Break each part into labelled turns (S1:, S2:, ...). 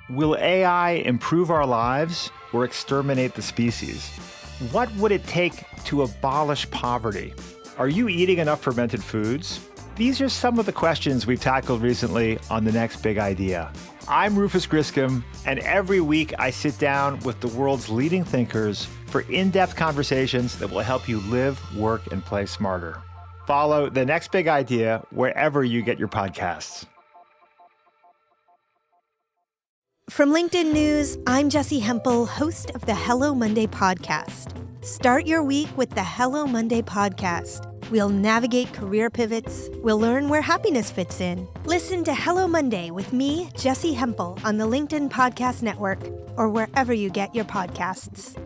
S1: Will AI improve our lives or exterminate the species? What would it take to abolish poverty? Are you eating enough fermented foods? These are some of the questions we've tackled recently on The Next Big Idea. I'm Rufus Griscom, and every week I sit down with the world's leading thinkers for in-depth conversations that will help you live, work, and play smarter. Follow The Next Big Idea wherever you get your podcasts.
S2: From LinkedIn News, I'm Jessie Hempel, host of the Hello Monday podcast. Start your week with the Hello Monday podcast. We'll navigate career pivots. We'll learn where happiness fits in. Listen to Hello Monday with me, Jessie Hempel, on the LinkedIn Podcast Network or wherever you get your podcasts.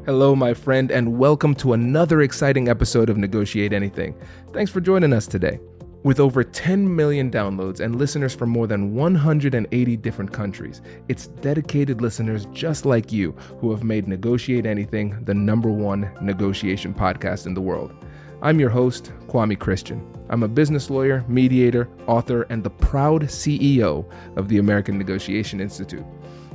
S3: Hello, my friend, and welcome to another exciting episode of Negotiate Anything. Thanks for joining us today. With over 10 million downloads and listeners from more than 180 different countries, it's dedicated listeners just like you who have made Negotiate Anything the #1 negotiation podcast in the world. I'm your host, Kwame Christian. I'm a business lawyer, mediator, author, and the proud CEO of the American Negotiation Institute.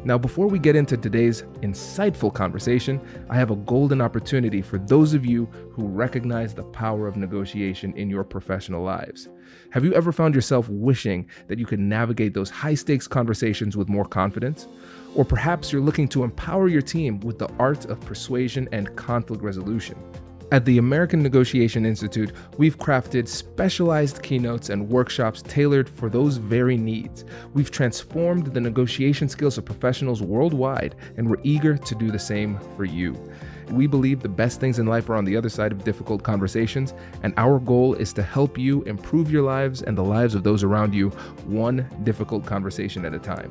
S3: Now, before we get into today's insightful conversation, I have a golden opportunity for those of you who recognize the power of negotiation in your professional lives. Have you ever found yourself wishing that you could navigate those high-stakes conversations with more confidence? Or perhaps you're looking to empower your team with the art of persuasion and conflict resolution. At the American Negotiation Institute, we've crafted specialized keynotes and workshops tailored for those very needs. We've transformed the negotiation skills of professionals worldwide, and we're eager to do the same for you. We believe the best things in life are on the other side of difficult conversations, and our goal is to help you improve your lives and the lives of those around you, one difficult conversation at a time.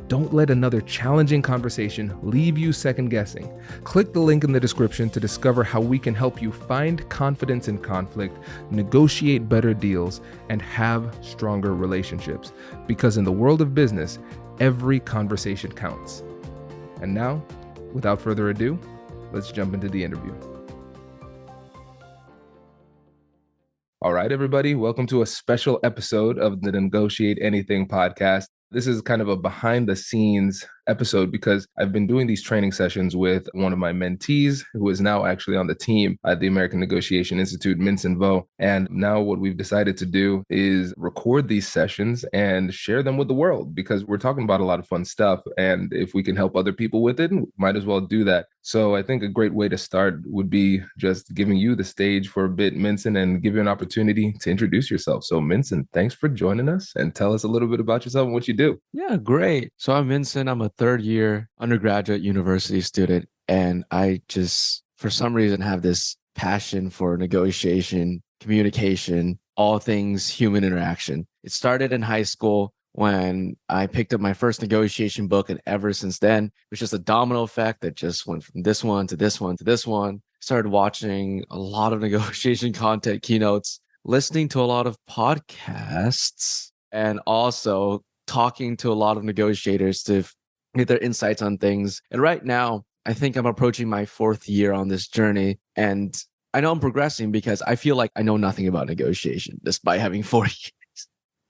S3: Don't let another challenging conversation leave you second-guessing. Click the link in the description to discover how we can help you find confidence in conflict, negotiate better deals, and have stronger relationships. Because in the world of business, every conversation counts. And now, without further ado, let's jump into the interview. All right, everybody, welcome to a special episode of the Negotiate Anything podcast. This is kind of a behind the scenes episode because I've been doing these training sessions with one of my mentees who is now actually on the team at the American Negotiation Institute, Minson Vo. And now what we've decided to do is record these sessions and share them with the world because we're talking about a lot of fun stuff. And if we can help other people with it, might as well do that. So I think a great way to start would be just giving you the stage for a bit, Minson, and give you an opportunity to introduce yourself. So Minson, thanks for joining us and tell us a little bit about yourself and what you do.
S4: Yeah, great. So I'm Minson. I'm a third-year undergraduate university student, and I just, for some reason, have this passion for negotiation, communication, all things human interaction. It started in high school when I picked up my first negotiation book, and ever since then, it was just a domino effect that just went from this one to this one to this one. Started watching a lot of negotiation content, keynotes, listening to a lot of podcasts, and also talking to a lot of negotiators to get their insights on things. And right now, I think I'm approaching my 4th year on this journey. And I know I'm progressing because I feel like I know nothing about negotiation despite having 4 years.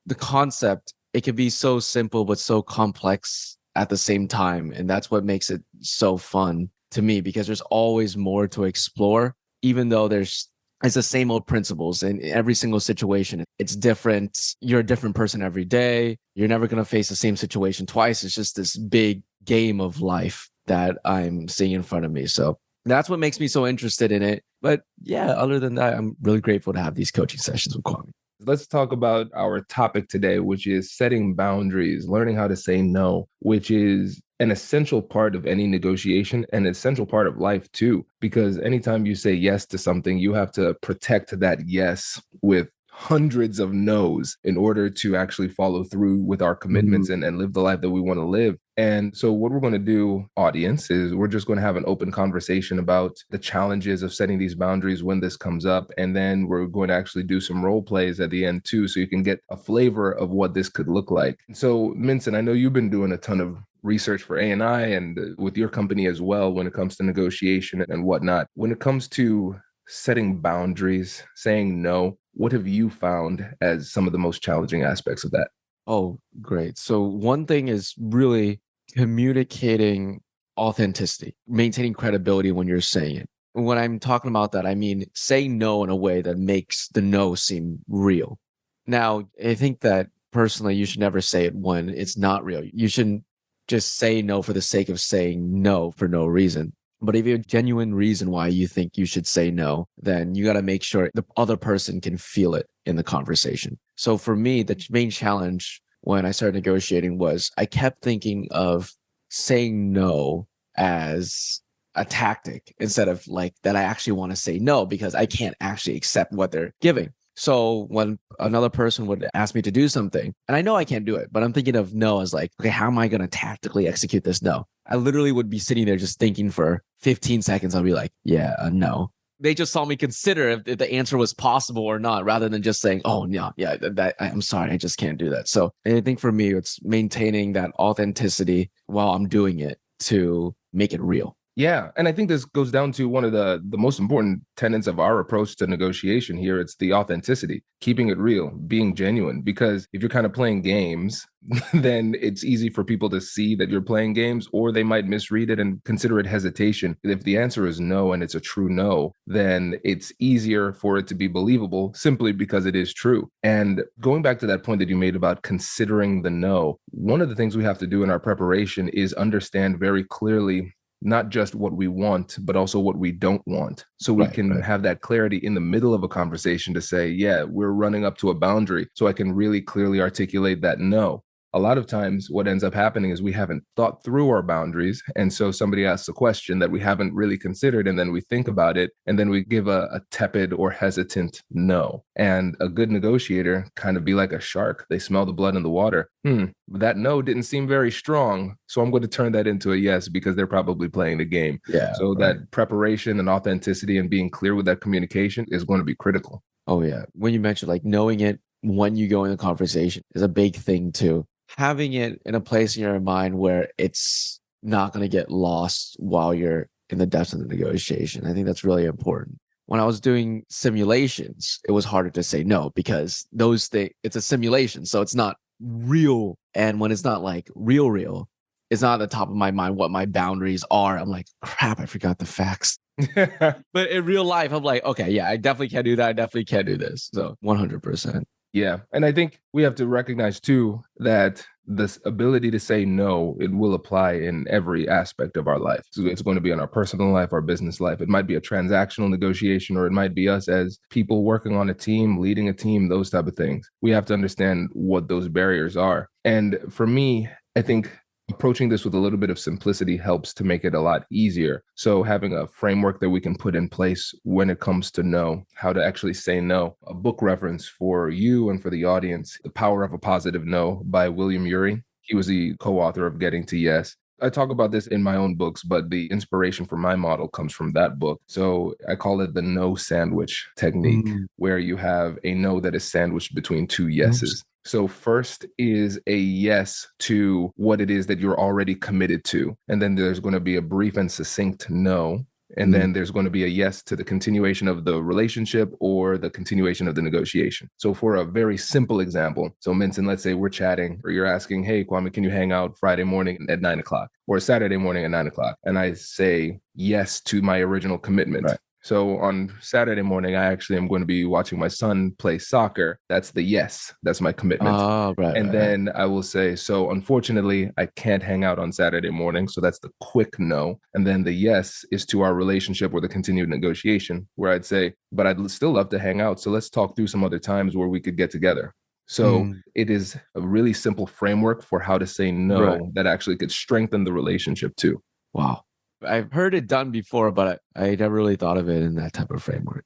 S4: The concept, it can be so simple, but so complex at the same time. And that's what makes it so fun to me because there's always more to explore, even though it's the same old principles in every single situation. It's different. You're a different person every day. You're never going to face the same situation twice. It's just this big game of life that I'm seeing in front of me. So that's what makes me so interested in it. But yeah, other than that, I'm really grateful to have these coaching sessions with Kwame.
S3: Let's talk about our topic today, which is setting boundaries, learning how to say no, which is an essential part of any negotiation and an essential part of life too, because anytime you say yes to something, you have to protect that yes with hundreds of no's in order to actually follow through with our commitments and live the life that we want to live. And so what we're going to do, audience, is we're just going to have an open conversation about the challenges of setting these boundaries when this comes up. And then we're going to actually do some role plays at the end too, so you can get a flavor of what this could look like. So Minson, I know you've been doing a ton of research for A&I and with your company as well when it comes to negotiation and whatnot. When it comes to setting boundaries, saying no, What have you found as some of the most challenging aspects of that?
S4: Oh, great. So one thing is really communicating authenticity, maintaining credibility when you're saying it. When I'm talking about that, I mean saying no in a way that makes the no seem real. Now, I think that personally, you should never say it when it's not real. You shouldn't just say no for the sake of saying no for no reason. But if you have a genuine reason why you think you should say no, then you got to make sure the other person can feel it in the conversation. So for me, the main challenge when I started negotiating was I kept thinking of saying no as a tactic instead of like that I actually want to say no because I can't actually accept what they're giving. So when another person would ask me to do something, and I know I can't do it, but I'm thinking of no as like, okay, how am I going to tactically execute this no? I literally would be sitting there just thinking for 15 seconds. I'll be like, yeah, no. They just saw me consider if the answer was possible or not, rather than just saying, oh, no, yeah, I'm sorry, I just can't do that. So I think for me, it's maintaining that authenticity while I'm doing it to make it real.
S3: Yeah. And I think this goes down to one of the most important tenets of our approach to negotiation here. It's the authenticity, keeping it real, being genuine. Because if you're kind of playing games, then it's easy for people to see that you're playing games, or they might misread it and consider it hesitation. If the answer is no and it's a true no, then it's easier for it to be believable simply because it is true. And going back to that point that you made about considering the no, one of the things we have to do in our preparation is understand very clearly not just what we want, but also what we don't want. So we can have that clarity in the middle of a conversation to say, yeah, we're running up to a boundary. So I can really clearly articulate that no. A lot of times what ends up happening is we haven't thought through our boundaries. And so somebody asks a question that we haven't really considered, and then we think about it, and then we give a tepid or hesitant no. And a good negotiator kind of be like a shark. They smell the blood in the water. That no didn't seem very strong. So I'm going to turn that into a yes because they're probably playing the game.
S4: Yeah.
S3: So that preparation and authenticity and being clear with that communication is going to be critical.
S4: Oh, yeah. When you mentioned like knowing it when you go in the conversation is a big thing too. Having it in a place in your mind where it's not going to get lost while you're in the depths of the negotiation. I think that's really important. When I was doing simulations, it was harder to say no because those things, it's a simulation. So it's not real. And when it's not like real, it's not at the top of my mind what my boundaries are. I'm like, crap, I forgot the facts. But in real life, I'm like, okay, yeah, I definitely can't do that. I definitely can't do this. So 100%.
S3: Yeah. And I think we have to recognize too that this ability to say no, it will apply in every aspect of our life. So it's going to be in our personal life, our business life. It might be a transactional negotiation, or it might be us as people working on a team, leading a team, those type of things. We have to understand what those barriers are. And for me, I think approaching this with a little bit of simplicity helps to make it a lot easier. So having a framework that we can put in place when it comes to no, how to actually say no. A book reference for you and for the audience, The Power of a Positive No by William Ury. He was the co-author of Getting to Yes. I talk about this in my own books, but the inspiration for my model comes from that book. So I call it the no sandwich technique, where you have a no that is sandwiched between two yeses. So first is a yes to what it is that you're already committed to. And then there's going to be a brief and succinct no. And then there's going to be a yes to the continuation of the relationship or the continuation of the negotiation. So for a very simple example, so Minson, let's say we're chatting or you're asking, hey, Kwame, can you hang out Friday morning at 9:00 or Saturday morning at 9:00? And I say yes to my original commitment. Right. So on Saturday morning, I actually am going to be watching my son play soccer. That's the yes. That's my commitment. And then I will say, so unfortunately, I can't hang out on Saturday morning. So that's the quick no. And then the yes is to our relationship or the continued negotiation, where I'd say, but I'd still love to hang out. So let's talk through some other times where we could get together. So it is a really simple framework for how to say no that actually could strengthen the relationship too.
S4: Wow. I've heard it done before, but I never really thought of it in that type of framework.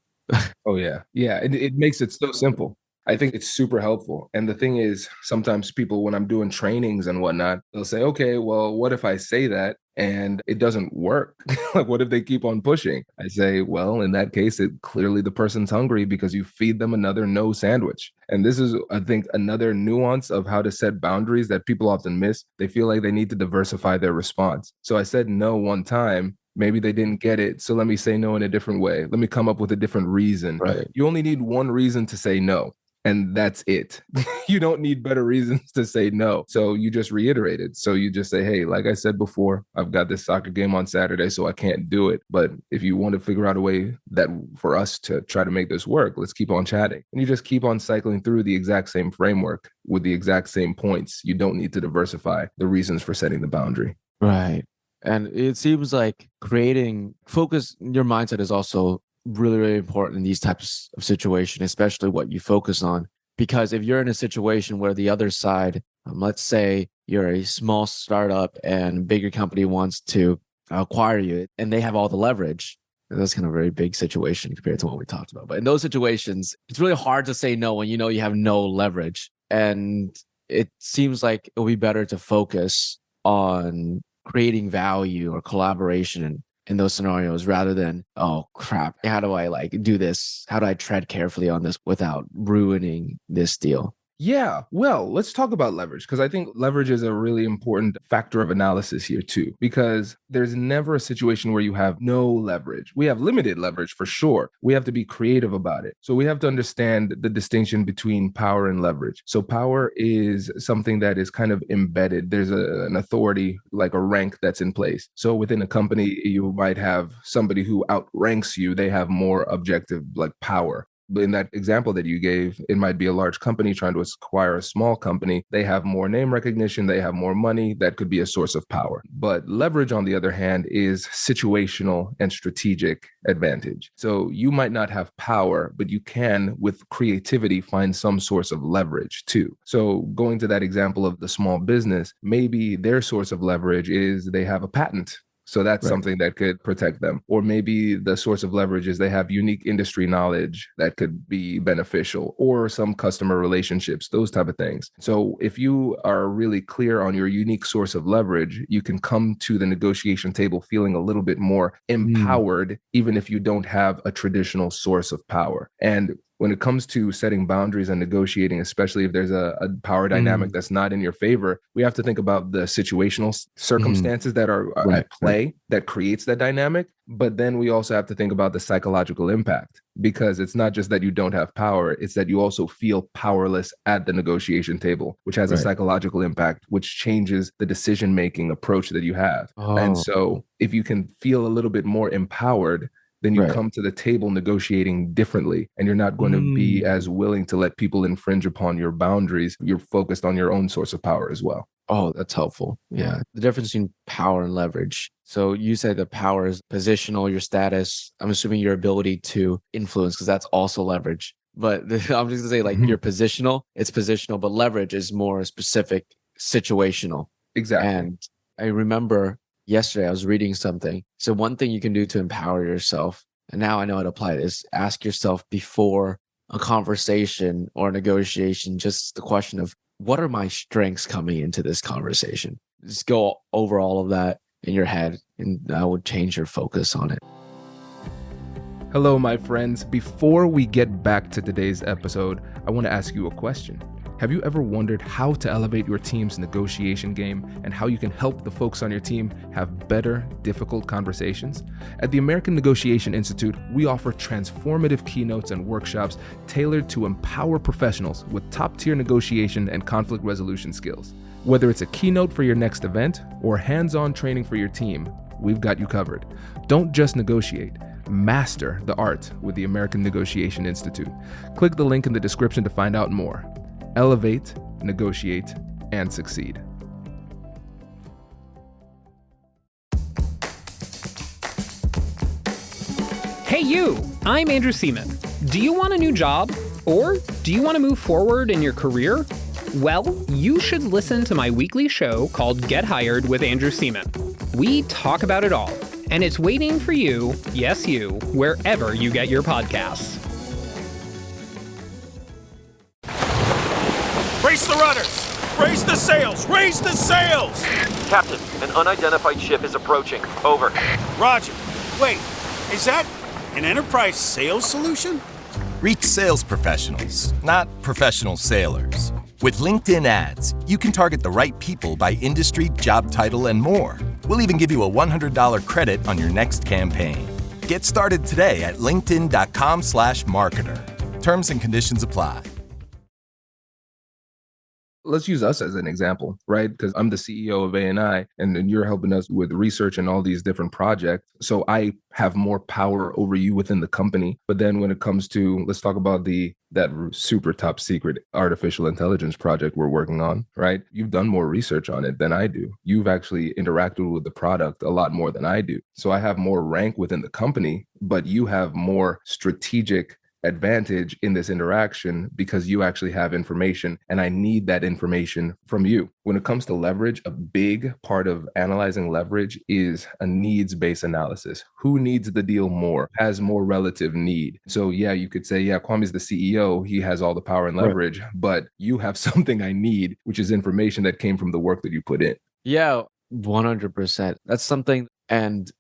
S3: Oh, yeah. Yeah. It makes it so simple. I think it's super helpful. And the thing is, sometimes people, when I'm doing trainings and whatnot, they'll say, okay, well, what if I say that and it doesn't work? Like, what if they keep on pushing? I say, well, in that case, it clearly the person's hungry because you feed them another no sandwich. And this is, I think, another nuance of how to set boundaries that people often miss. They feel like they need to diversify their response. So I said no one time, Maybe they didn't get it. So let me say no in a different way. Let me come up with a different reason.
S4: Right.
S3: You only need one reason to say no. And that's it. You don't need better reasons to say no. So you just reiterate it. So you just say, hey, like I said before, I've got this soccer game on Saturday, so I can't do it. But if you want to figure out a way that for us to try to make this work, let's keep on chatting. And you just keep on cycling through the exact same framework with the exact same points. You don't need to diversify the reasons for setting the boundary.
S4: Right. And it seems like creating focus, your mindset is also really, really important in these types of situations, especially what you focus on. Because if you're in a situation where the other side, let's say you're a small startup and a bigger company wants to acquire you and they have all the leverage, that's kind of a very big situation compared to what we talked about. But in those situations, it's really hard to say no when you know you have no leverage. And it seems like it'll be better to focus on creating value or collaboration in those scenarios rather than, oh crap, how do I do this? How do I tread carefully on this without ruining this deal?
S3: Yeah, well, let's talk about leverage, because I think leverage is a really important factor of analysis here too, because there's never a situation where you have no leverage. We have limited leverage for sure. We have to be creative about it. So we have to understand the distinction between power and leverage. So power is something that is kind of embedded. There's an authority, like a rank that's in place. So within a company, you might have somebody who outranks you. They have more objective power. But in that example that you gave, it might be a large company trying to acquire a small company. They have more name recognition. They have more money. That could be a source of power. But leverage, on the other hand, is situational and strategic advantage. So you might not have power, but you can, with creativity, find some source of leverage too. So going to that example of the small business, maybe their source of leverage is they have a patent. So that's
S4: right.
S3: something that could protect them. Or maybe the source of leverage is they have unique industry knowledge that could be beneficial, or some customer relationships, those type of things. So if you are really clear on your unique source of leverage, you can come to the negotiation table feeling a little bit more empowered, even if you don't have a traditional source of power. And when it comes to setting boundaries and negotiating, especially if there's a power dynamic that's not in your favor, we have to think about the situational circumstances that are at play that creates that dynamic. But then we also have to think about the psychological impact, because it's not just that you don't have power, it's that you also feel powerless at the negotiation table, which has a psychological impact, which changes the decision-making approach that you have. And so if you can feel a little bit more empowered, then you come to the table negotiating differently, and you're not going to be as willing to let people infringe upon your boundaries. You're focused on your own source of power as well.
S4: Oh, that's helpful. Yeah. The difference between power and leverage. So you said the power is positional, your status. I'm assuming your ability to influence, because that's also leverage. But I'm just going to say you're positional, it's positional, but leverage is more specific, situational.
S3: Exactly.
S4: And I remember yesterday I was reading something. So one thing you can do to empower yourself, and now I know how to apply it, is ask yourself before a conversation or a negotiation, just the question of, what are my strengths coming into this conversation? Just go over all of that in your head, and that would change your focus on it.
S3: Hello, my friends. Before we get back to today's episode, I want to ask you a question. Have you ever wondered how to elevate your team's negotiation game and how you can help the folks on your team have better, difficult conversations? At the American Negotiation Institute, we offer transformative keynotes and workshops tailored to empower professionals with top-tier negotiation and conflict resolution skills. Whether it's a keynote for your next event or hands-on training for your team, we've got you covered. Don't just negotiate. Master the art with the American Negotiation Institute. Click the link in the description to find out more. Elevate, negotiate, and succeed.
S5: Hey you, I'm Andrew Seaman. Do you want a new job? Or do you want to move forward in your career? Well, you should listen to my weekly show called Get Hired with Andrew Seaman. We talk about it all, and it's waiting for you, yes you, wherever you get your podcasts.
S6: Brace the rudders! Raise the sails! Raise the sails!
S7: Captain, an unidentified ship is approaching. Over.
S6: Roger. Wait, is that an enterprise sales solution?
S8: Reach sales professionals, not professional sailors. With LinkedIn ads, you can target the right people by industry, job title, and more. We'll even give you a $100 credit on your next campaign. Get started today at linkedin.com/marketer. Terms and conditions apply.
S3: Let's use us as an example, right? Because I'm the CEO of A&I, and then you're helping us with research and all these different projects. So I have more power over you within the company. But then when it comes to, let's talk about that super top secret artificial intelligence project we're working on, right? You've done more research on it than I do. You've actually interacted with the product a lot more than I do. So I have more rank within the company, but you have more strategic advantage in this interaction because you actually have information and I need that information from you. When it comes to leverage, a big part of analyzing leverage is a needs-based analysis. Who needs the deal more, has more relative need? So yeah, you could say, yeah, Kwame's the CEO, he has all the power and leverage, but you have something I need, which is information that came from the work that you put in.
S4: Yeah, 100%. That's something, and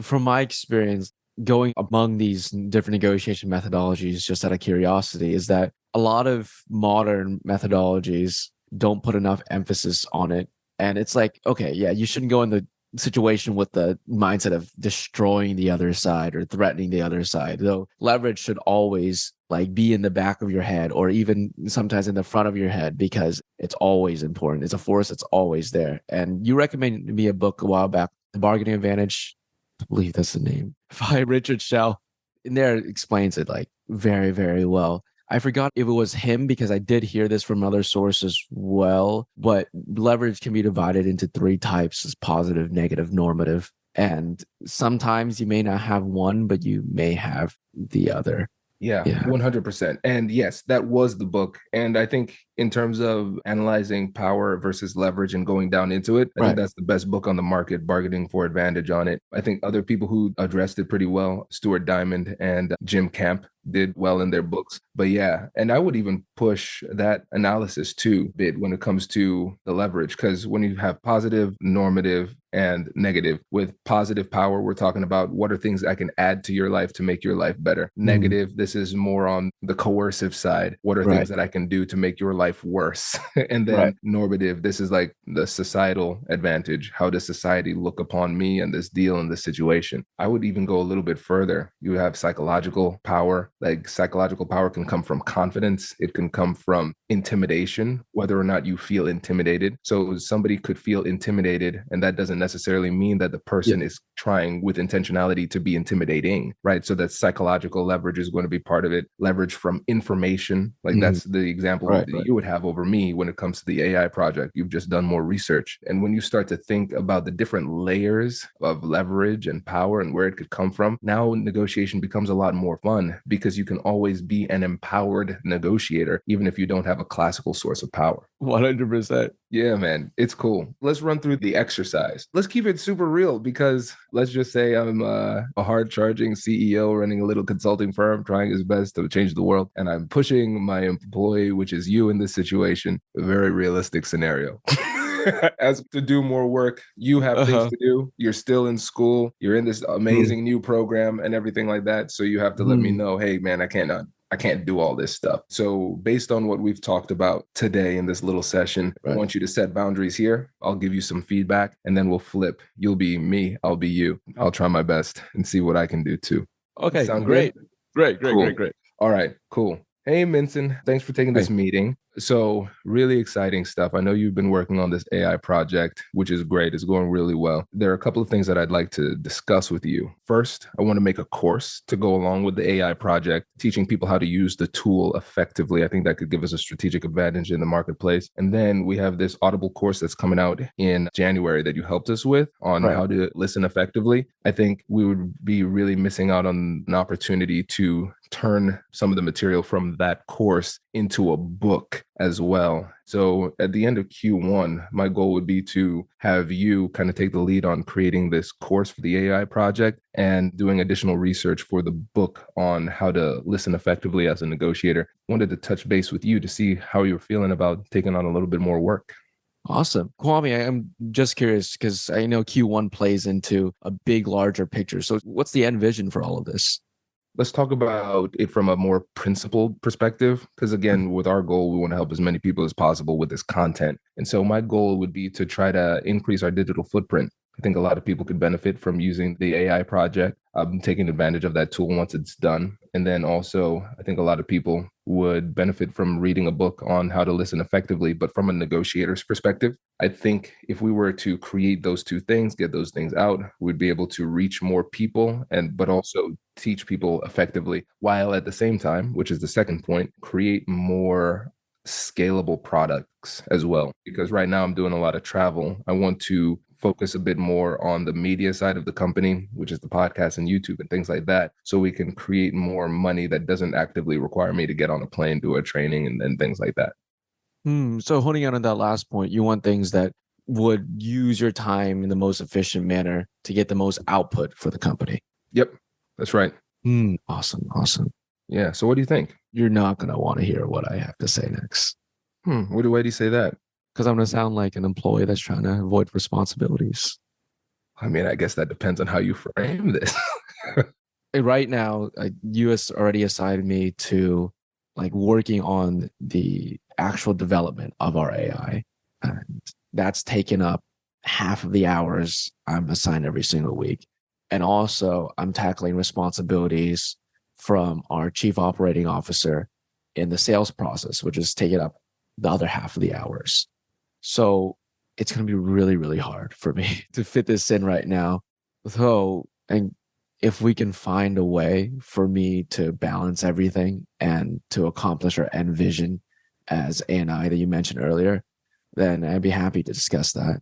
S4: from my experience, going among these different negotiation methodologies, just out of curiosity, is that a lot of modern methodologies don't put enough emphasis on it. And it's like, okay, yeah, you shouldn't go in the situation with the mindset of destroying the other side or threatening the other side. Though leverage should always like be in the back of your head or even sometimes in the front of your head because it's always important. It's a force that's always there. And you recommended me a book a while back, The Bargaining Advantage. I believe that's the name, by Richard Shell. In there it explains it like very, very well. I forgot if it was him because I did hear this from other sources as well, but leverage can be divided into 3 types: as positive, negative, normative. And sometimes you may not have one, but you may have the other.
S3: Yeah, 100%. And yes, that was the book. And I think in terms of analyzing power versus leverage and going down into it, I think that's the best book on the market, Bargaining for Advantage on it. I think other people who addressed it pretty well, Stuart Diamond and Jim Camp, did well in their books. But yeah, and I would even push that analysis too a bit when it comes to the leverage, because when you have positive, normative, and negative, with positive power, we're talking about what are things I can add to your life to make your life better. Negative, this is more on the coercive side. What are things that I can do to make your life worse? And then normative, this is like the societal advantage. How does society look upon me and this deal and this situation? I would even go a little bit further. You have psychological power. Like psychological power can come from confidence. It can come from intimidation, whether or not you feel intimidated. So somebody could feel intimidated, and that doesn't necessarily mean that the person is trying with intentionality to be intimidating, right? So that psychological leverage is going to be part of it. Leverage from information, like that's the example that you would have over me when it comes to the AI project. You've just done more research. And when you start to think about the different layers of leverage and power and where it could come from, now negotiation becomes a lot more fun because you can always be an empowered negotiator, even if you don't have a classical source of power.
S4: 100%.
S3: Yeah, man, it's cool. Let's run through the exercise. Let's keep it super real because let's just say I'm a hard-charging CEO running a little consulting firm, trying his best to change the world. And I'm pushing my employee, which is you in this situation, a very realistic scenario. As to do more work, you have things to do. You're still in school. You're in this amazing new program and everything like that. So you have to let me know, hey, man, I can't do all this stuff. So based on what we've talked about today in this little session, I want you to set boundaries here. I'll give you some feedback and then we'll flip. You'll be me. I'll be you. I'll try my best and see what I can do too.
S4: Okay.
S3: Sound
S4: Great.
S3: Good?
S4: Great.
S3: All right, cool. Hey, Minson, thanks for taking this meeting. So really exciting stuff. I know you've been working on this AI project, which is great. It's going really well. There are a couple of things that I'd like to discuss with you. First, I want to make a course to go along with the AI project, teaching people how to use the tool effectively. I think that could give us a strategic advantage in the marketplace. And then we have this Audible course that's coming out in January that you helped us with on how to listen effectively. I think we would be really missing out on an opportunity to turn some of the material from that course into a book as well. So at the end of Q1, my goal would be to have you kind of take the lead on creating this course for the AI project and doing additional research for the book on how to listen effectively as a negotiator. Wanted to touch base with you to see how you're feeling about taking on a little bit more work.
S4: Awesome. Kwame, I'm just curious because I know Q1 plays into a big, larger picture. So what's the end vision for all of this?
S3: Let's talk about it from a more principled perspective, because again, with our goal, we want to help as many people as possible with this content. And so my goal would be to try to increase our digital footprint. I think a lot of people could benefit from using the AI project, taking advantage of that tool once it's done. And then also, I think a lot of people would benefit from reading a book on how to listen effectively, but from a negotiator's perspective. I think if we were to create those two things, get those things out, we'd be able to reach more people but also teach people effectively, while at the same time, which is the second point, create more scalable products as well. Because right now I'm doing a lot of travel. I want to focus a bit more on the media side of the company, which is the podcast and YouTube and things like that, so we can create more money that doesn't actively require me to get on a plane, do a training, and things like that.
S4: So honing out on that last point, you want things that would use your time in the most efficient manner to get the most output for the company.
S3: Yep, that's right.
S4: Awesome.
S3: Yeah. So what do you think?
S4: You're not going to want to hear what I have to say next.
S3: Why do you say that?
S4: Because I'm going to sound like an employee that's trying to avoid responsibilities.
S3: I mean, I guess that depends on how you frame this.
S4: Right now, you has already assigned me to like working on the actual development of our AI. And that's taken up half of the hours I'm assigned every single week. And also, I'm tackling responsibilities from our chief operating officer in the sales process, which is taking up the other half of the hours. So it's going to be really, really hard for me to fit this in right now. And if we can find a way for me to balance everything and to accomplish our end vision as A&I that you mentioned earlier, then I'd be happy to discuss that.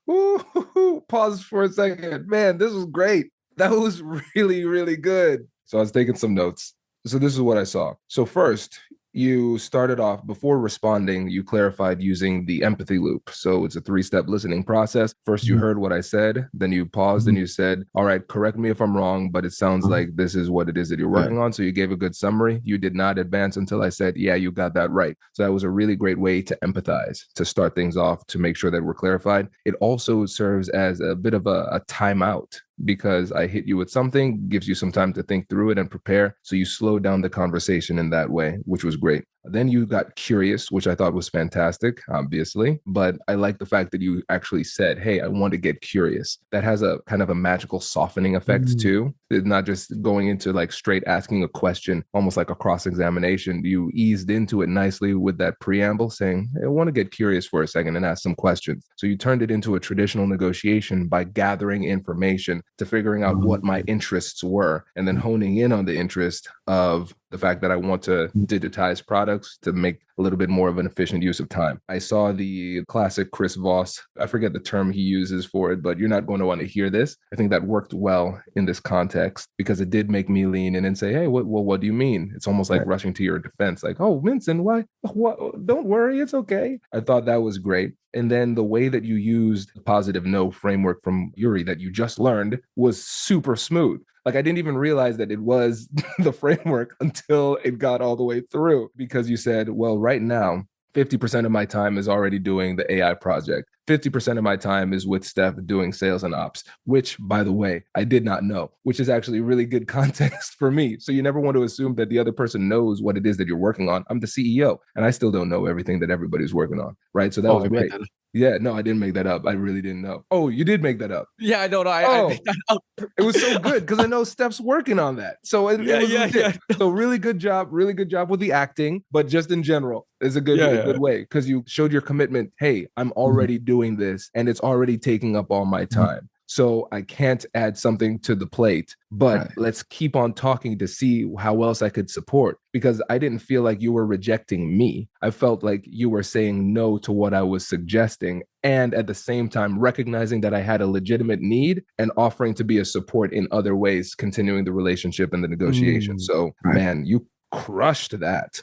S3: Ooh, pause for a second. Man, this was great. That was really, really good. So I was taking some notes. So this is what I saw. So first, you started off before responding, you clarified using the empathy loop. So it's a 3-step listening process. First, you heard what I said, then you paused and you said, all right, correct me if I'm wrong, but it sounds like this is what it is that you're working on. So you gave a good summary. You did not advance until I said, yeah, you got that right. So that was a really great way to empathize, to start things off, to make sure that we're clarified. It also serves as a bit of a timeout, because I hit you with something, gives you some time to think through it and prepare. So you slow down the conversation in that way, which was great. Then you got curious, which I thought was fantastic, obviously. But I like the fact that you actually said, hey, I want to get curious. That has a kind of a magical softening effect too. It's not just going into like straight asking a question, almost like a cross-examination. You eased into it nicely with that preamble saying, hey, I want to get curious for a second and ask some questions. So you turned it into a traditional negotiation by gathering information to figuring out what my interests were, and then honing in on the interest of the fact that I want to digitize products to make a little bit more of an efficient use of time. I saw the classic Chris Voss. I forget the term he uses for it, but you're not going to want to hear this. I think that worked well in this context because it did make me lean in and say, hey, what do you mean? It's almost like rushing to your defense. Like, oh, Minson, why? What? Don't worry, it's okay. I thought that was great. And then the way that you used the positive no framework from Yuri that you just learned was super smooth. Like, I didn't even realize that it was the framework until it got all the way through, because you said, well, right now, 50% of my time is already doing the AI project. 50% of my time is with Steph doing sales and ops, which, by the way, I did not know, which is actually really good context for me. So you never want to assume that the other person knows what it is that you're working on. I'm the CEO, and I still don't know everything that everybody's working on, right? So that was great. Yeah, no, I didn't make that up. I really didn't know. Oh, you did make that up.
S4: Yeah, I don't know. I made that up.
S3: It was so good because I know Steph's working on that. So it was legit. So really good job with the acting, but just in general, it's a good way because you showed your commitment. Hey, I'm already doing this and it's already taking up all my time. So I can't add something to the plate, but let's keep on talking to see how else I could support, because I didn't feel like you were rejecting me. I felt like you were saying no to what I was suggesting, and at the same time recognizing that I had a legitimate need and offering to be a support in other ways, continuing the relationship and the negotiation. So man, you crushed that.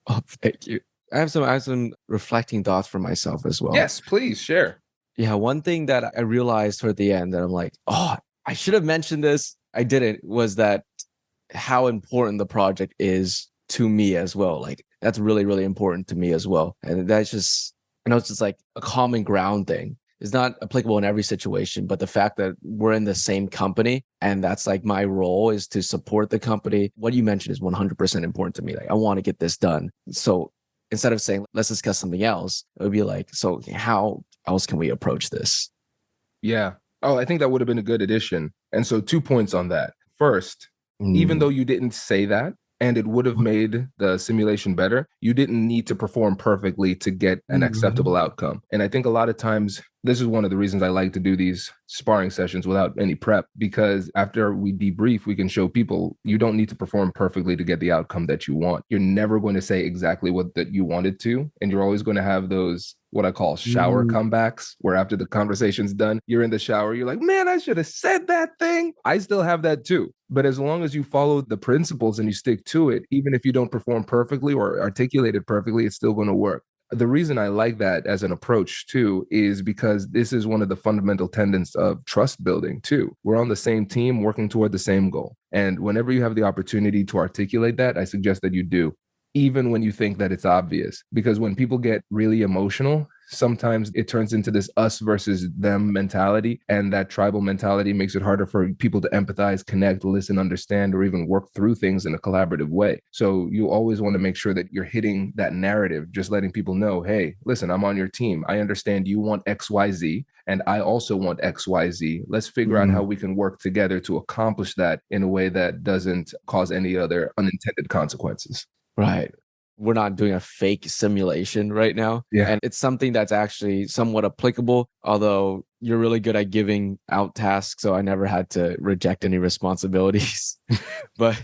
S4: Oh, thank you. I have some reflecting thoughts for myself as well.
S3: Yes, please share.
S4: Yeah, one thing that I realized toward the end that I'm like, oh, I should have mentioned this. I didn't, was that how important the project is to me as well. Like, that's really, really important to me as well. And that's just, I know it's just like a common ground thing. It's not applicable in every situation, but the fact that we're in the same company and that's like my role is to support the company. What you mentioned is 100% important to me. Like, I want to get this done. So instead of saying, let's discuss something else, it would be like, so how else can we approach this?
S3: Yeah. Oh, I think that would have been a good addition. And so 2 points on that. First, even though you didn't say that, and it would have made the simulation better, you didn't need to perform perfectly to get an acceptable outcome. And I think a lot of times, this is one of the reasons I like to do these sparring sessions without any prep, because after we debrief, we can show people you don't need to perform perfectly to get the outcome that you want. You're never going to say exactly what that you wanted to, and you're always going to have those what I call shower comebacks, where after the conversation's done, you're in the shower, you're like, man, I should have said that thing. I still have that too. But as long as you follow the principles and you stick to it, even if you don't perform perfectly or articulate it perfectly, it's still going to work. The reason I like that as an approach too is because this is one of the fundamental tenets of trust building too. We're on the same team working toward the same goal. And whenever you have the opportunity to articulate that, I suggest that you do, even when you think that it's obvious. Because when people get really emotional, sometimes it turns into this us versus them mentality. And that tribal mentality makes it harder for people to empathize, connect, listen, understand, or even work through things in a collaborative way. So you always want to make sure that you're hitting that narrative, just letting people know, hey, listen, I'm on your team. I understand you want XYZ, and I also want XYZ. Let's figure out how we can work together to accomplish that in a way that doesn't cause any other unintended consequences.
S4: Right. We're not doing a fake simulation right now.
S3: Yeah.
S4: And it's something that's actually somewhat applicable, although you're really good at giving out tasks. So I never had to reject any responsibilities. But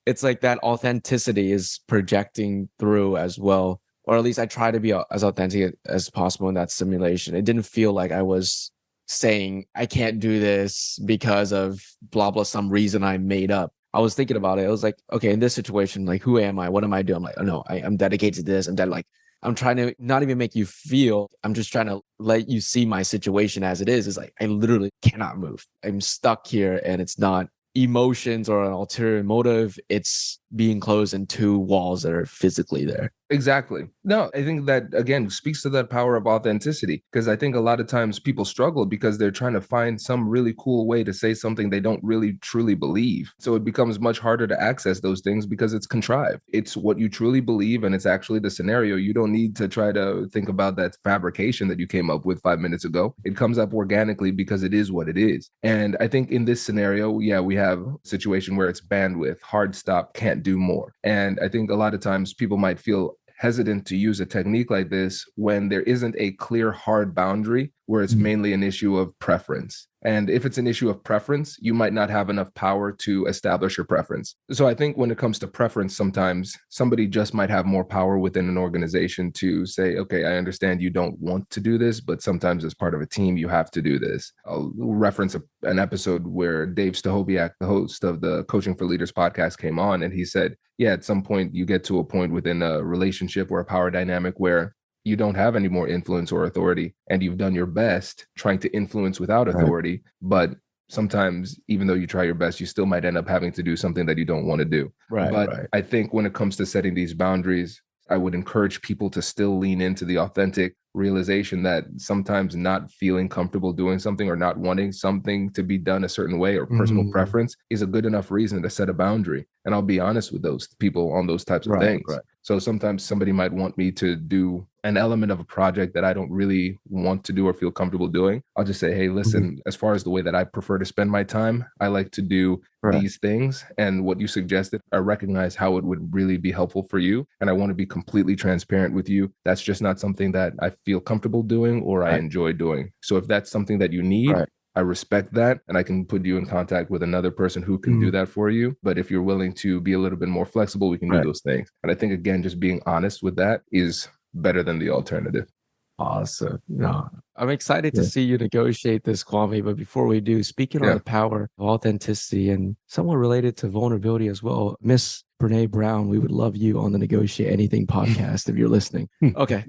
S4: it's like that authenticity is projecting through as well. Or at least I try to be as authentic as possible in that simulation. It didn't feel like I was saying, I can't do this because of blah, blah, some reason I made up. I was thinking about it. I was like, okay, in this situation, like, who am I? What am I doing? I'm like, oh no, I'm dedicated to this. I'm trying to not even make you feel, I'm just trying to let you see my situation as it is. It's like, I literally cannot move. I'm stuck here, and it's not emotions or an ulterior motive. It's being closed in two walls that are physically there.
S3: Exactly. No, I think that, again, speaks to that power of authenticity, because I think a lot of times people struggle because they're trying to find some really cool way to say something they don't really truly believe. So it becomes much harder to access those things because it's contrived. It's what you truly believe, and it's actually the scenario. You don't need to try to think about that fabrication that you came up with 5 minutes ago. It comes up organically because it is what it is. And I think in this scenario, yeah, we have a situation where it's bandwidth, hard stop, can't do more. And I think a lot of times people might feel hesitant to use a technique like this when there isn't a clear, hard boundary where it's mainly an issue of preference. And if it's an issue of preference, you might not have enough power to establish your preference. So I think when it comes to preference, sometimes somebody just might have more power within an organization to say, okay, I understand you don't want to do this, but sometimes as part of a team, you have to do this. I'll reference an episode where Dave Stachowiak, the host of the Coaching for Leaders podcast, came on, and he said, yeah, at some point you get to a point within a relationship or a power dynamic where you don't have any more influence or authority, and you've done your best trying to influence without authority. But sometimes, even though you try your best, you still might end up having to do something that you don't want to do. But I think when it comes to setting these boundaries, I would encourage people to still lean into the authentic realization that sometimes not feeling comfortable doing something or not wanting something to be done a certain way or personal preference is a good enough reason to set a boundary. And I'll be honest with those people on those types of things. So sometimes somebody might want me to do an element of a project that I don't really want to do or feel comfortable doing. I'll just say, hey, listen, as far as the way that I prefer to spend my time, I like to do these things. And what you suggested, I recognize how it would really be helpful for you. And I want to be completely transparent with you. That's just not something that I feel comfortable doing or I enjoy doing. So if that's something that you need, I respect that, and I can put you in contact with another person who can do that for you. But if you're willing to be a little bit more flexible, we can do those things. And I think, again, just being honest with that is better than the alternative.
S4: Awesome. No, I'm excited to see you negotiate this, Kwame. But before we do, speaking on the power of authenticity and somewhat related to vulnerability as well, Miss Brene Brown, we would love you on the Negotiate Anything podcast if you're listening. Okay.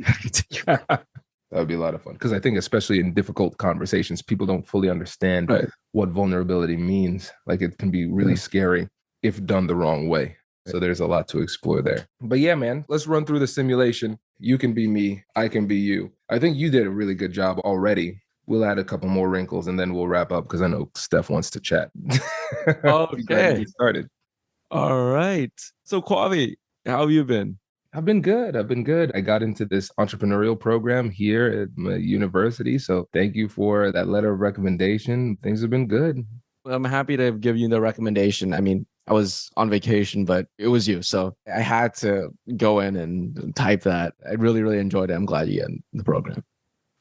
S3: That would be a lot of fun, because I think especially in difficult conversations, people don't fully understand what vulnerability means. Like, it can be really scary if done the wrong way. So there's a lot to explore there. But yeah, man, let's run through the simulation. You can be me. I can be you. I think you did a really good job already. We'll add a couple more wrinkles and then we'll wrap up, because I know Steph wants to chat.
S4: Okay.
S3: Started.
S4: All right. So Kwame, how have you been?
S3: I've been good. I've been good. I got into this entrepreneurial program here at my university. So thank you for that letter of recommendation. Things have been good.
S4: I'm happy to give you the recommendation. I mean, I was on vacation, but it was you. So I had to go in and type that. I really, really enjoyed it. I'm glad you got the program.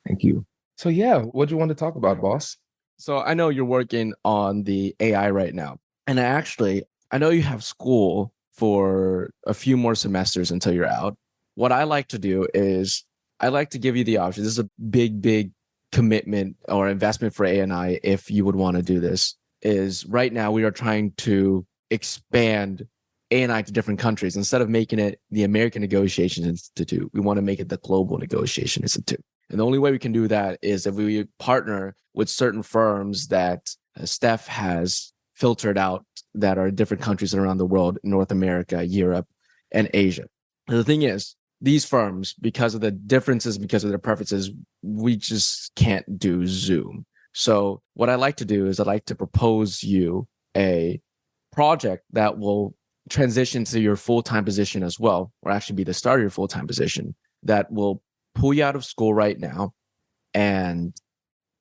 S3: Thank you. So yeah, what do you want to talk about, boss?
S4: So I know you're working on the AI right now. And I know you have school for a few more semesters until you're out. What I like to do is I like to give you the option. This is a big, big commitment or investment for ANI if you would want to do this. Is right now we are trying to expand ANI to different countries. Instead of making it the American Negotiation Institute, we want to make it the Global Negotiation Institute. And the only way we can do that is if we partner with certain firms that Steph has filtered out that are in different countries around the world, North America, Europe, and Asia. And the thing is, these firms, because of the differences, because of their preferences, we just can't do Zoom. So what I like to do is I like to propose you a project that will transition to your full-time position as well, or actually be the start of your full-time position, that will pull you out of school right now, and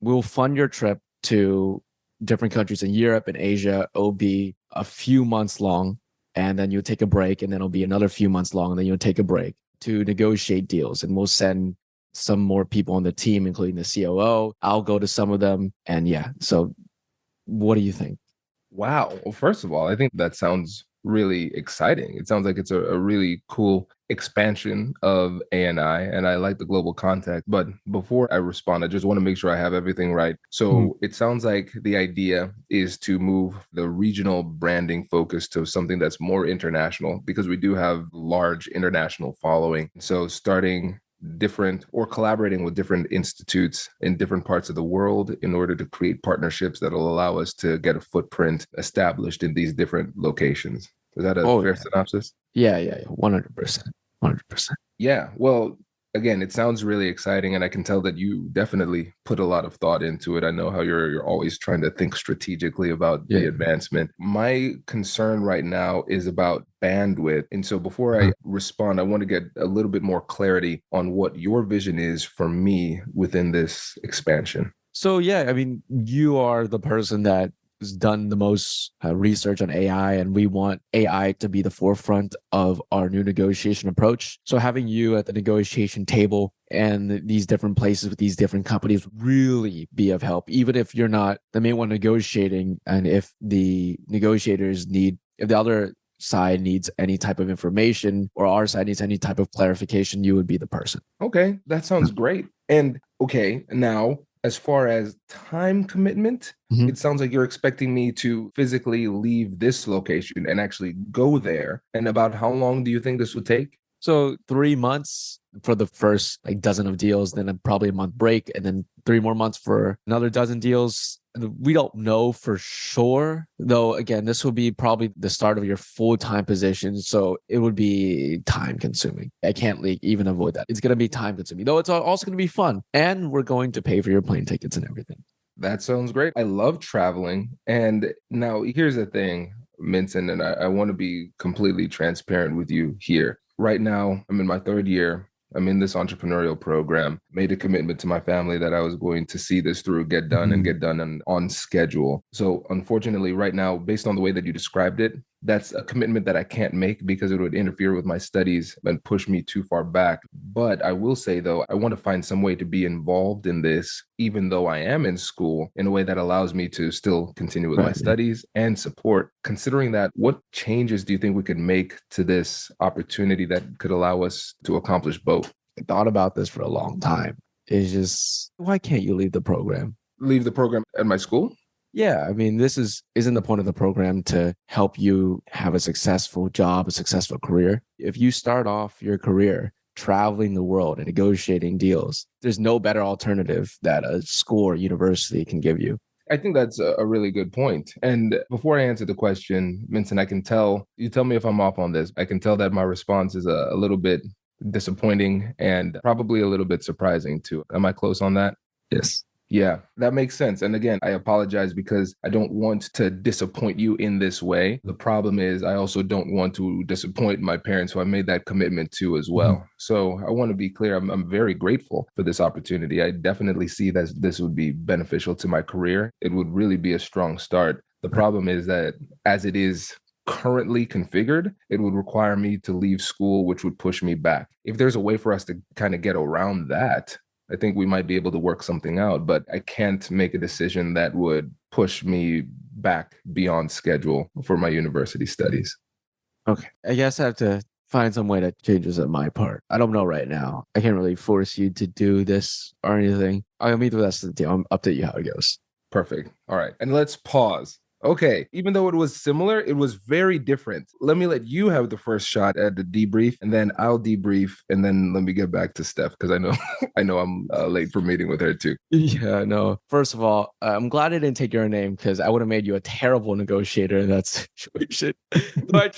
S4: we'll fund your trip to different countries in Europe and Asia. It'll be a few months long, and then you'll take a break, and then it'll be another few months long, and then you'll take a break to negotiate deals. And we'll send some more people on the team, including the COO. I'll go to some of them. And yeah, so what do you think?
S3: Wow. Well, first of all, I think that sounds really exciting. It sounds like it's a really cool expansion of ANI, and I like the global contact. But before I respond, I just want to make sure I have everything right. So it sounds like the idea is to move the regional branding focus to something that's more international, because we do have large international following. So starting different or collaborating with different institutes in different parts of the world in order to create partnerships that will allow us to get a footprint established in these different locations. Is that a fair synopsis?
S4: Yeah, 100%. 100%.
S3: Yeah. Well, again, it sounds really exciting, and I can tell that you definitely put a lot of thought into it. I know how you're always trying to think strategically about the advancement. My concern right now is about bandwidth. And so before I respond, I want to get a little bit more clarity on what your vision is for me within this expansion.
S4: So yeah, I mean, you are the person that has done the most research on AI, and we want AI to be the forefront of our new negotiation approach. So having you at the negotiation table and these different places with these different companies really be of help, even if you're not the main one negotiating. And if the negotiators if the other side needs any type of information, or our side needs any type of clarification, you would be the person.
S3: Okay, that sounds great. And okay, now, as far as time commitment, it sounds like you're expecting me to physically leave this location and actually go there. And about how long do you think this would take?
S4: So 3 months for the first dozen of deals, then probably a month break, and then 3 more months for another dozen deals. We don't know for sure, though. Again, this will be probably the start of your full-time position, so it would be time consuming. I can't even avoid that. It's going to be time consuming, though it's also going to be fun, and we're going to pay for your plane tickets and everything.
S3: That sounds great. I love traveling. And now here's the thing, Minson, and I want to be completely transparent with you here. Right now, I'm in my third year. I'm in this entrepreneurial program, made a commitment to my family that I was going to see this through, get done on schedule. So unfortunately, right now, based on the way that you described it, that's a commitment that I can't make because it would interfere with my studies and push me too far back. But I will say, though, I want to find some way to be involved in this, even though I am in school, in a way that allows me to still continue with my studies and support. Considering that, what changes do you think we could make to this opportunity that could allow us to accomplish both?
S4: I thought about this for a long time. It's just, why can't you leave the program?
S3: Leave the program at my school?
S4: Yeah, I mean, isn't the point of the program to help you have a successful job, a successful career? If you start off your career traveling the world and negotiating deals, there's no better alternative that a school or university can give you.
S3: I think that's a really good point. And before I answer the question, Minson, you tell me if I'm off on this. I can tell that my response is a little bit disappointing and probably a little bit surprising too. Am I close on that?
S4: Yes.
S3: Yeah, that makes sense. And again, I apologize because I don't want to disappoint you in this way. The problem is I also don't want to disappoint my parents who I made that commitment to as well. So I want to be clear. I'm very grateful for this opportunity. I definitely see that this would be beneficial to my career. It would really be a strong start. The problem is that as it is currently configured, it would require me to leave school, which would push me back. If there's a way for us to kind of get around that, I think we might be able to work something out, but I can't make a decision that would push me back beyond schedule for my university studies.
S4: Okay. I guess I have to find some way that changes on my part. I don't know right now. I can't really force you to do this or anything. I'll meet the rest of the team. I'll update you how it goes.
S3: Perfect. All right. And let's pause. Okay, even though it was similar, it was very different. Let me let you have the first shot at the debrief, and then I'll debrief, and then let me get back to Steph because I know I'm late for meeting with her too.
S4: Yeah, no. First of all, I'm glad I didn't take your name because I would have made you a terrible negotiator in that situation. So I was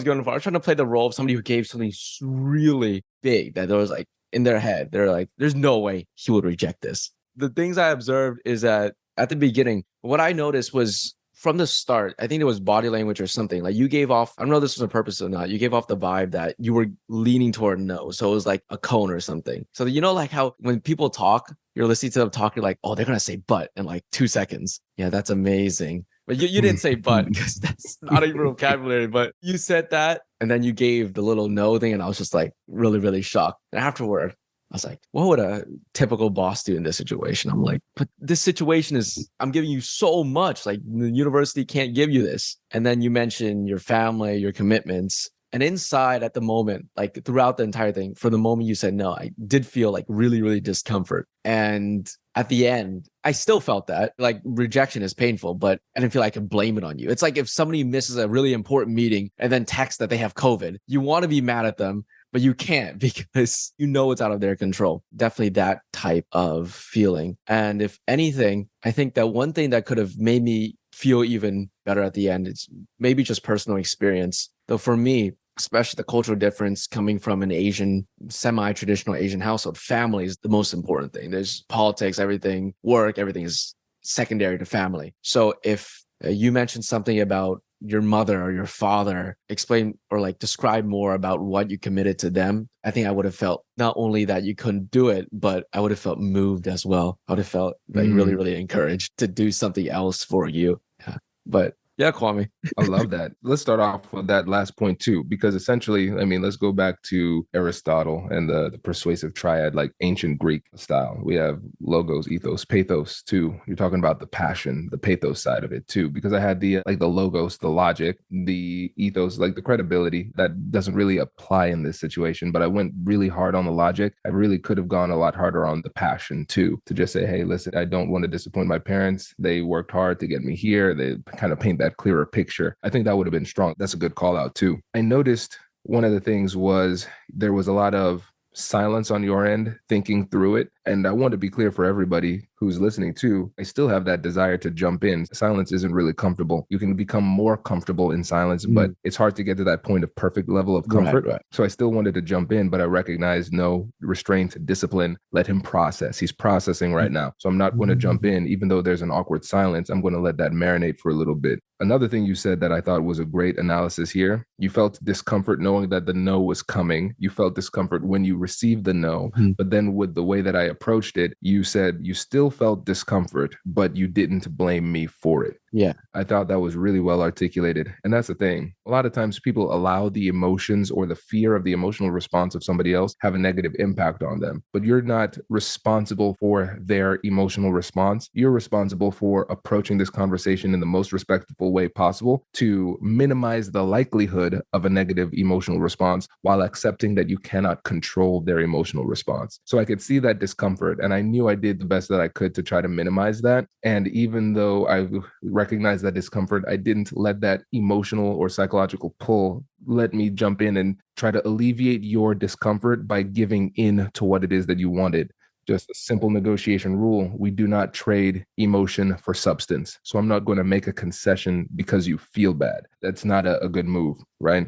S4: trying to play the role of somebody who gave something really big that there was like in their head. They're like, there's no way he would reject this. The things I observed is that at the beginning, what I noticed was from the start, I think it was body language or something. Like you gave off, I don't know if this was on purpose or not, you gave off the vibe that you were leaning toward no. So it was like a cone or something. So you know, like how when people talk, you're listening to them talk, you're like, oh, they're going to say but in like 2 seconds. Yeah, that's amazing. But you didn't say but because that's not even vocabulary. But you said that and then you gave the little no thing. And I was just like really, really shocked. And afterward, I was like, what would a typical boss do in this situation? I'm like, but this situation is, I'm giving you so much. Like the university can't give you this. And then you mentioned your family, your commitments. And inside at the moment, like throughout the entire thing, for the moment you said no, I did feel like really, really discomfort. And at the end, I still felt that like rejection is painful, but I didn't feel I could blame it on you. It's like if somebody misses a really important meeting and then texts that they have COVID, you want to be mad at them, but you can't because you know it's out of their control. Definitely that type of feeling. And if anything, I think that one thing that could have made me feel even better at the end is maybe just personal experience. Though for me, especially the cultural difference coming from an Asian, semi-traditional Asian household, family is the most important thing. There's politics, everything, work, everything is secondary to family. So if you mentioned something about your mother or your father, explain or like describe more about what you committed to them, I think I would have felt not only that you couldn't do it, but I would have felt moved as well. I would have felt like really, really encouraged to do something else for you. Yeah. But yeah, Kwame.
S3: I love that. Let's start off with that last point too, because essentially, I mean, let's go back to Aristotle and the persuasive triad, like ancient Greek style. We have logos, ethos, pathos too. You're talking about the passion, the pathos side of it too, because I had the like the logos, the logic, the ethos, like the credibility that doesn't really apply in this situation. But I went really hard on the logic. I really could have gone a lot harder on the passion too, to just say, hey, listen, I don't want to disappoint my parents. They worked hard to get me here. They kind of paint that clearer picture. I think that would have been strong. That's a good call out too. I noticed one of the things was there was a lot of silence on your end, thinking through it. And I want to be clear for everybody who's listening too, I still have that desire to jump in. Silence isn't really comfortable. You can become more comfortable in silence, but it's hard to get to that point of perfect level of comfort. Right. So I still wanted to jump in, but I recognized no restraint, discipline, let him process. He's processing right now. So I'm not going to jump in, even though there's an awkward silence. I'm going to let that marinate for a little bit. Another thing you said that I thought was a great analysis here, you felt discomfort knowing that the no was coming. You felt discomfort when you received the no, but then with the way that I approached it, you said you still felt discomfort, but you didn't blame me for it.
S4: Yeah.
S3: I thought that was really well articulated. And that's the thing. A lot of times people allow the emotions or the fear of the emotional response of somebody else have a negative impact on them. But you're not responsible for their emotional response. You're responsible for approaching this conversation in the most respectful way possible to minimize the likelihood of a negative emotional response while accepting that you cannot control their emotional response. So I could see that discomfort, and I knew I did the best that I could to try to minimize that. And even though I recognize that discomfort, I didn't let that emotional or psychological pull let me jump in and try to alleviate your discomfort by giving in to what it is that you wanted. Just a simple negotiation rule. We do not trade emotion for substance. So I'm not going to make a concession because you feel bad. That's not a good move, right?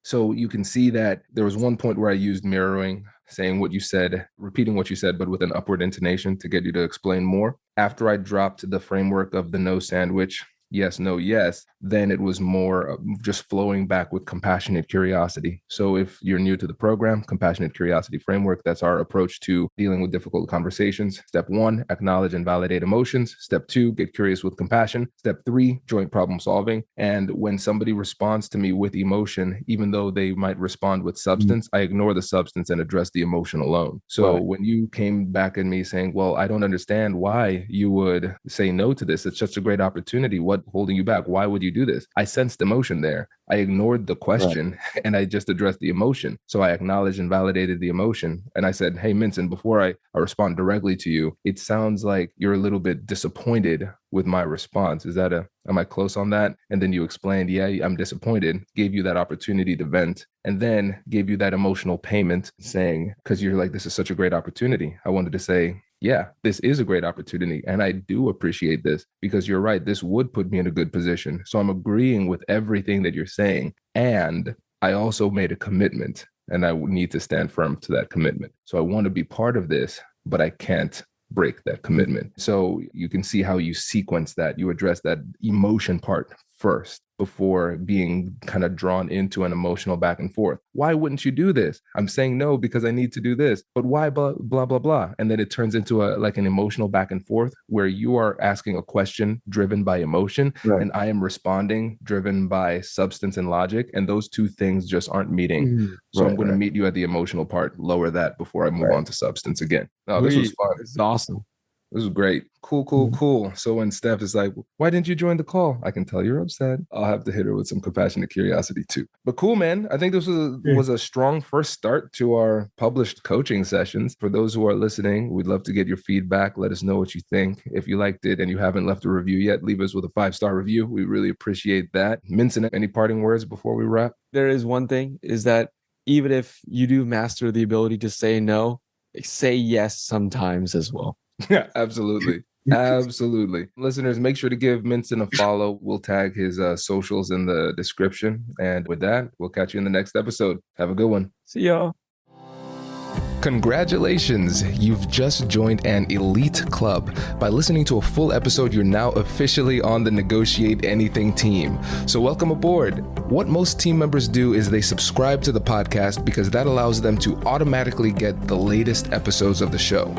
S3: So you can see that there was one point where I used mirroring, saying what you said, repeating what you said, but with an upward intonation to get you to explain more. After I dropped the framework of the no sandwich, yes, no, yes, then it was more just flowing back with compassionate curiosity. So if you're new to the program, compassionate curiosity framework, that's our approach to dealing with difficult conversations. Step 1, acknowledge and validate emotions. Step 2, get curious with compassion. Step 3, joint problem solving. And when somebody responds to me with emotion, even though they might respond with substance, I ignore the substance and address the emotion alone. So when you came back at me saying, well, I don't understand why you would say no to this. It's such a great opportunity. What holding you back? Why would you do this? I sensed emotion there. I ignored the question and I just addressed the emotion. So I acknowledged and validated the emotion. And I said, hey, Minson, before I respond directly to you, it sounds like you're a little bit disappointed with my response. Am I close on that? And then you explained, yeah, I'm disappointed, gave you that opportunity to vent, and then gave you that emotional payment saying, because you're like, this is such a great opportunity. I wanted to say, yeah, this is a great opportunity. And I do appreciate this because you're right. This would put me in a good position. So I'm agreeing with everything that you're saying. And I also made a commitment and I need to stand firm to that commitment. So I want to be part of this, but I can't break that commitment. So you can see how you sequence that. You address that emotion part first before being kind of drawn into an emotional back and forth. Why wouldn't you do this? I'm saying no because I need to do this, but why blah, blah, blah, blah. And then it turns into an emotional back and forth where you are asking a question driven by emotion and I am responding driven by substance and logic. And those two things just aren't meeting. So I'm going to meet you at the emotional part, lower that before I move on to substance again. No, this was fun.
S4: It's awesome.
S3: This was great. Cool. So when Steph is like, why didn't you join the call? I can tell you're upset. I'll have to hit her with some compassionate curiosity too. But cool, man. I think this was a strong first start to our published coaching sessions. For those who are listening, we'd love to get your feedback. Let us know what you think. If you liked it and you haven't left a review yet, leave us with a 5-star review. We really appreciate that. Minson, any parting words before we wrap?
S4: There is one thing, is that even if you do master the ability to say no, say yes sometimes as well.
S3: Yeah, absolutely. Absolutely. Listeners, make sure to give Minson a follow. We'll tag his socials in the description. And with that, we'll catch you in the next episode. Have a good one.
S4: See y'all.
S3: Congratulations! You've just joined an elite club. By listening to a full episode, you're now officially on the Negotiate Anything team. So welcome aboard. What most team members do is they subscribe to the podcast because that allows them to automatically get the latest episodes of the show.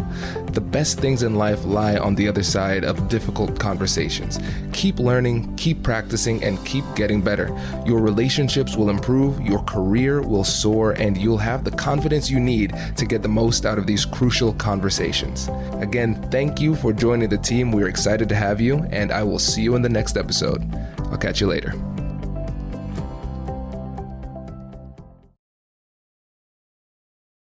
S3: The best things in life lie on the other side of difficult conversations. Keep learning, keep practicing, and keep getting better. Your relationships will improve, your career will soar, and you'll have the confidence you need to get the most out of these crucial conversations. Again, thank you for joining the team. We're excited to have you, and I will see you in the next episode. I'll catch you later.